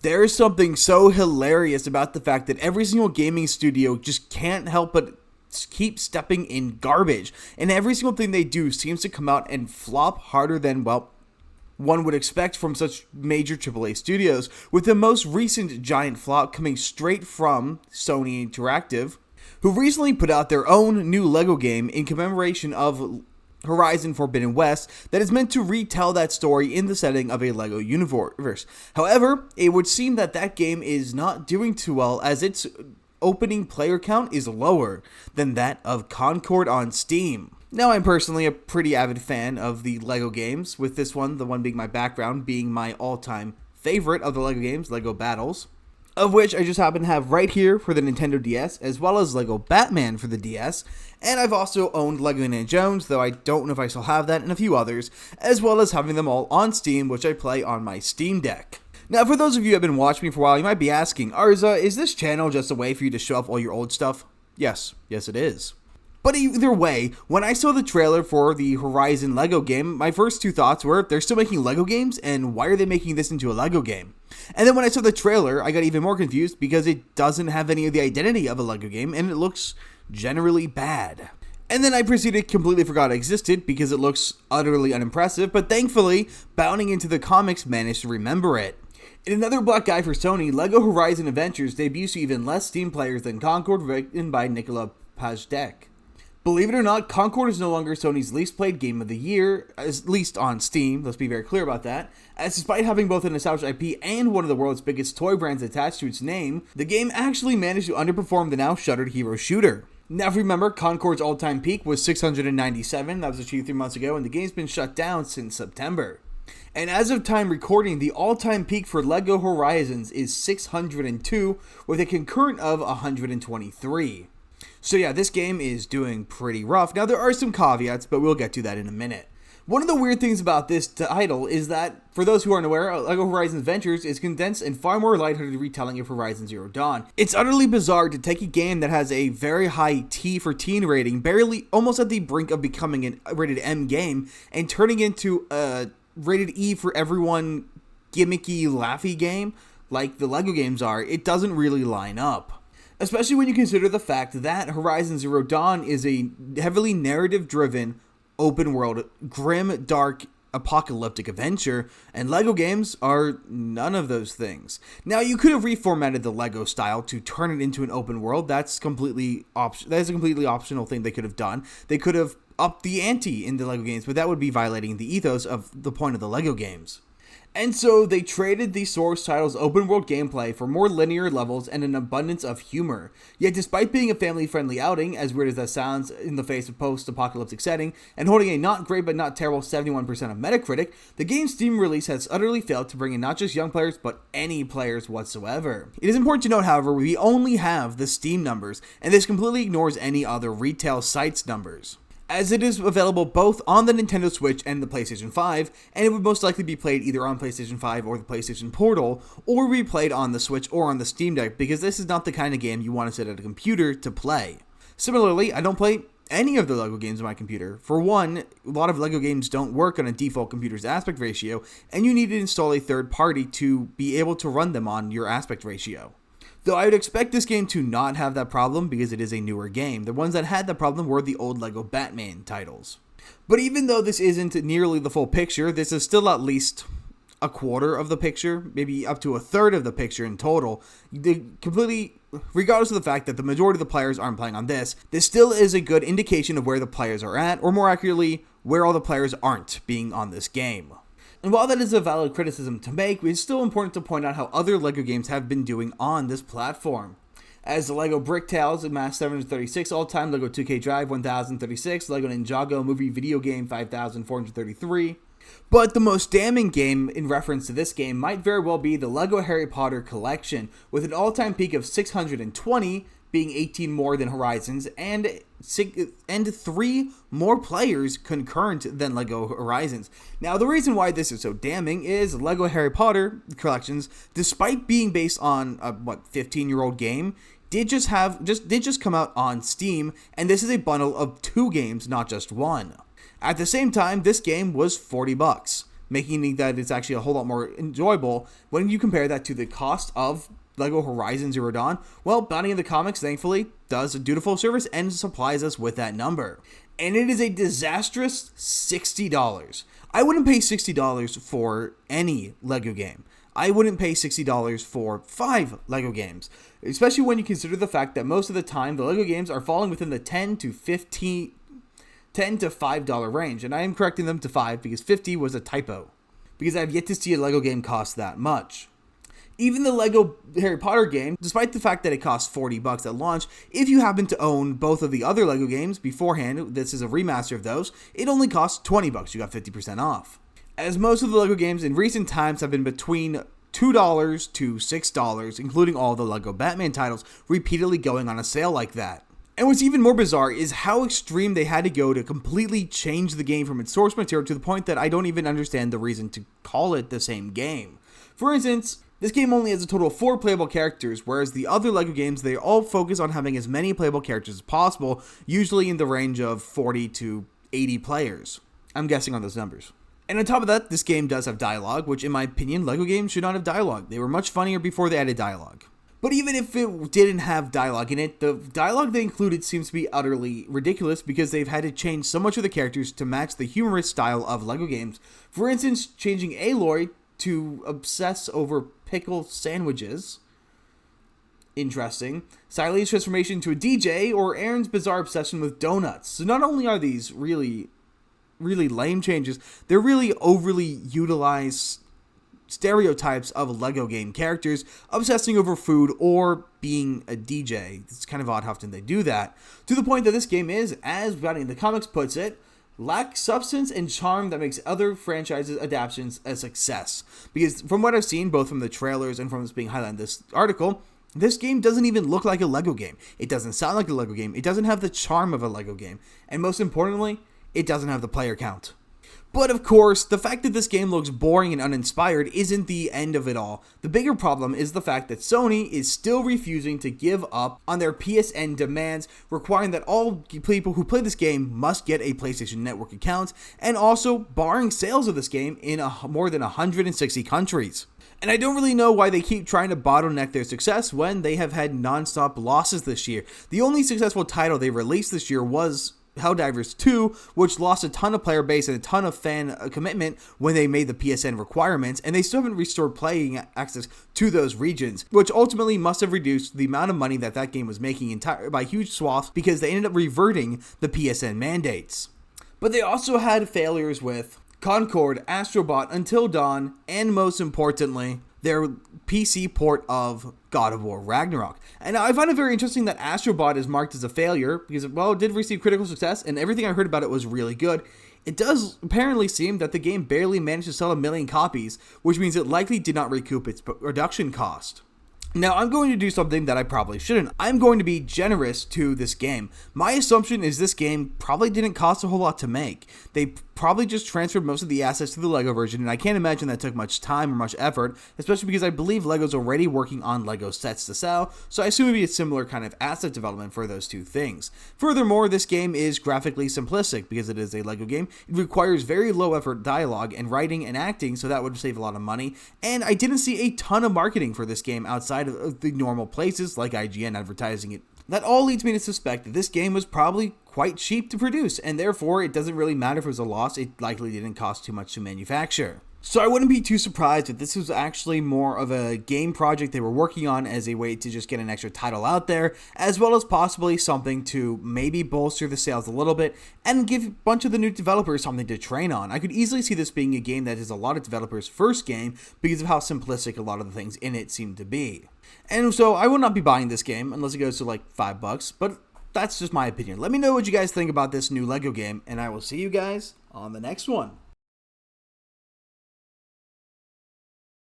There's something so hilarious about the fact that every single gaming studio just can't help but keep stepping in garbage, and every single thing they do seems to come out and flop harder than, well, one would expect from such major AAA studios, with the most recent giant flop coming straight from Sony Interactive, who recently put out their own new LEGO game in commemoration of Horizon Forbidden West that is meant to retell that story in the setting of a LEGO universe. However, it would seem that that game is not doing too well, as its opening player count is lower than that of Concord on Steam. Now, I'm personally a pretty avid fan of the LEGO games, with this one, the one being my background, being my all-time favorite of the LEGO games, LEGO Battles, of which I just happen to have right here for the Nintendo DS, as well as LEGO Batman for the DS, and I've also owned LEGO Indiana Jones, though I don't know if I still have that, and a few others, as well as having them all on Steam, which I play on my Steam Deck. Now, for those of you who have been watching me for a while, you might be asking, Arza, is this channel just a way for you to show off all your old stuff? Yes it is. But either way, when I saw the trailer for the Horizon LEGO game, my first two thoughts were, they're still making LEGO games, and why are they making this into a LEGO game? And then when I saw the trailer, I got even more confused because it doesn't have any of the identity of a LEGO game, and it looks generally bad. And then I proceeded to completely forgot it existed because it looks utterly unimpressive, but thankfully, bounding into the comics managed to remember it. In another black guy for Sony, LEGO Horizon Adventures debuts to even less Steam players than Concord, written by Nicola Pajdek. Believe it or not, Concord is no longer Sony's least played game of the year, at least on Steam, let's be very clear about that, as despite having both an established IP and one of the world's biggest toy brands attached to its name, the game actually managed to underperform the now shuttered hero shooter. Now, if you remember, Concord's all-time peak was 697, that was achieved 3 months ago, and the game's been shut down since September. And as of time recording, the all-time peak for LEGO Horizons is 602, with a concurrent of 123. So yeah, this game is doing pretty rough. Now, there are some caveats, but we'll get to that in a minute. One of the weird things about this title is that, for those who aren't aware, LEGO Horizon Adventures is condensed and far more lighthearted retelling of Horizon Zero Dawn. It's utterly bizarre to take a game that has a very high T for teen rating, barely almost at the brink of becoming a rated M game, and turning into a rated E for everyone gimmicky, laughy game like the LEGO games are. It doesn't really line up. Especially when you consider the fact that Horizon Zero Dawn is a heavily narrative-driven, open-world, grim, dark, apocalyptic adventure, and LEGO games are none of those things. Now, you could have reformatted the LEGO style to turn it into an open world. That's a completely optional thing they could have done. They could have upped the ante in the LEGO games, but that would be violating the ethos of the point of the LEGO games. And so they traded the source title's open world gameplay for more linear levels and an abundance of humor. Yet despite being a family-friendly outing, as weird as that sounds in the face of post-apocalyptic setting, and holding a not great but not terrible 71% of Metacritic, the game's Steam release has utterly failed to bring in not just young players, but any players whatsoever. It is important to note, however, we only have the Steam numbers, and this completely ignores any other retail sites numbers, as it is available both on the Nintendo Switch and the PlayStation 5, and it would most likely be played either on PlayStation 5 or the PlayStation Portal, or be played on the Switch or on the Steam Deck, because this is not the kind of game you want to sit at a computer to play. Similarly, I don't play any of the LEGO games on my computer. For one, a lot of LEGO games don't work on a default computer's aspect ratio, and you need to install a third party to be able to run them on your aspect ratio. Though I would expect this game to not have that problem because it is a newer game. The ones that had that problem were the old LEGO Batman titles. But even though this isn't nearly the full picture, this is still at least a quarter of the picture, maybe up to a third of the picture in total. Regardless of the fact that the majority of the players aren't playing on this still is a good indication of where the players are at, or more accurately, where all the players aren't being on this game. And while that is a valid criticism to make, it's still important to point out how other LEGO games have been doing on this platform. As the LEGO Brick Tales Mass 736 all-time, LEGO 2K Drive 1036, LEGO Ninjago Movie Video Game 5433. But the most damning game in reference to this game might very well be the LEGO Harry Potter Collection, with an all-time peak of 620, being 18 more than Horizons, and 3 more players concurrent than LEGO Horizons. Now, the reason why this is so damning is LEGO Harry Potter Collections, despite being based on a 15-year-old game, did just come out on Steam, and this is a bundle of 2 games, not just one. At the same time, this game was $40. making that it's actually a whole lot more enjoyable when you compare that to the cost of LEGO Horizon Zero Dawn. Well, Bounty in the Comics, thankfully, does a dutiful service and supplies us with that number. And it is a disastrous $60. I wouldn't pay $60 for any LEGO game. I wouldn't pay $60 for 5 LEGO games, especially when you consider the fact that most of the time the LEGO games are falling within the $10 to $5 range, and I am correcting them to 5 because 50 was a typo, because I have yet to see a LEGO game cost that much. Even the LEGO Harry Potter game, despite the fact that it costs $40 at launch, if you happen to own both of the other LEGO games beforehand, this is a remaster of those, it only costs $20. You got 50% off. As most of the LEGO games in recent times have been between $2 to $6, including all the LEGO Batman titles, repeatedly going on a sale like that. And what's even more bizarre is how extreme they had to go to completely change the game from its source material to the point that I don't even understand the reason to call it the same game. For instance, this game only has a total of 4 playable characters, whereas the other LEGO games, they all focus on having as many playable characters as possible, usually in the range of 40 to 80 players. I'm guessing on those numbers. And on top of that, this game does have dialogue, which in my opinion, LEGO games should not have dialogue. They were much funnier before they added dialogue. But even if it didn't have dialogue in it, the dialogue they included seems to be utterly ridiculous because they've had to change so much of the characters to match the humorous style of LEGO games. For instance, changing Aloy to obsess over pickle sandwiches. Interesting. Silene's transformation to a DJ, or Aaron's bizarre obsession with donuts. So not only are these really lame changes, they're really overly utilized stereotypes of LEGO game characters obsessing over food or being a DJ. It's kind of odd how often they do that, to the point that this game is, as Bounty in the Comics puts it, lacks substance and charm that makes other franchises' adaptations a success. Because from what I've seen, both from the trailers and from this being highlighted in this article, this game doesn't even look like a LEGO game. It doesn't sound like a LEGO game. It doesn't have the charm of a LEGO game. And most importantly, it doesn't have the player count. But of course, the fact that this game looks boring and uninspired isn't the end of it all. The bigger problem is the fact that Sony is still refusing to give up on their PSN demands, requiring that all people who play this game must get a PlayStation Network account, and also barring sales of this game in more than 160 countries. And I don't really know why they keep trying to bottleneck their success when they have had non-stop losses this year. The only successful title they released this year was Helldivers 2, which lost a ton of player base and a ton of fan commitment when they made the PSN requirements, and they still haven't restored playing access to those regions, which ultimately must have reduced the amount of money that game was making by huge swaths because they ended up reverting the PSN mandates. But they also had failures with Concord, Astrobot, Until Dawn, and most importantly, their PC port of God of War Ragnarok. And I find it very interesting that Astrobot is marked as a failure because, well, it did receive critical success and everything I heard about it was really good. It does apparently seem that the game barely managed to sell 1 million copies, which means it likely did not recoup its production cost. Now, I'm going to do something that I probably shouldn't. I'm going to be generous to this game. My assumption is this game probably didn't cost a whole lot to make. They probably just transferred most of the assets to the LEGO version, and I can't imagine that took much time or much effort, especially because I believe LEGO's already working on LEGO sets to sell, so I assume it'd be a similar kind of asset development for those two things. Furthermore, this game is graphically simplistic because it is a LEGO game. It requires very low effort dialogue and writing and acting, so that would save a lot of money, and I didn't see a ton of marketing for this game outside of the normal places like IGN advertising it. That all leads me to suspect that this game was probably quite cheap to produce, and therefore it doesn't really matter if it was a loss. It likely didn't cost too much to manufacture. So I wouldn't be too surprised if this was actually more of a game project they were working on as a way to just get an extra title out there, as well as possibly something to maybe bolster the sales a little bit and give a bunch of the new developers something to train on. I could easily see this being a game that is a lot of developers' first game because of how simplistic a lot of the things in it seem to be. And so I will not be buying this game unless it goes to like $5, but that's just my opinion. Let me know what you guys think about this new LEGO game, and I will see you guys on the next one.